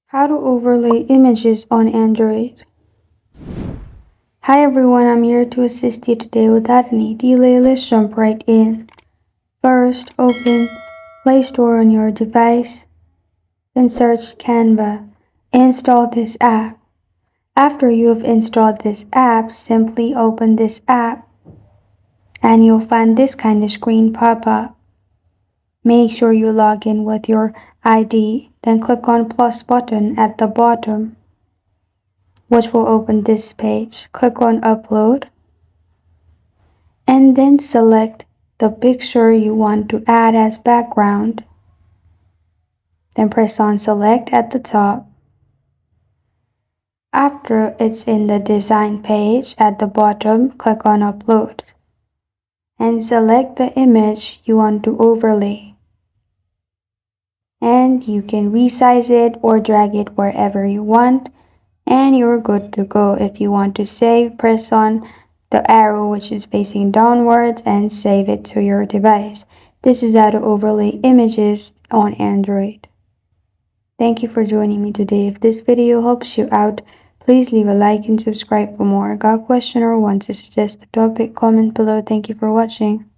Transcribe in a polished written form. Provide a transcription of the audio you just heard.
How to overlay images on Android. Hi everyone, I'm here to assist you today. Without any delay, let's jump right in. First, open Play Store on your device, then search Canva. Install this app. After you have installed this app, simply open this app and you'll find this kind of screen pop up. Make sure you log in with your ID, then click on plus button at the bottom, which will open this page. Click on upload and then select the picture you want to add as background. Then press on select at the top. After it's in the design page at the bottom, click on upload and select the image you want to overlay. And you can resize it or drag it wherever you want, and you're good to go. If you want to save, press on the arrow which is facing downwards and save it to your device. This is how to overlay images on Android. Thank you for joining me today. If this video helps you out, please leave a like and subscribe for more. Got a question or want to suggest a topic? Comment below. Thank you for watching.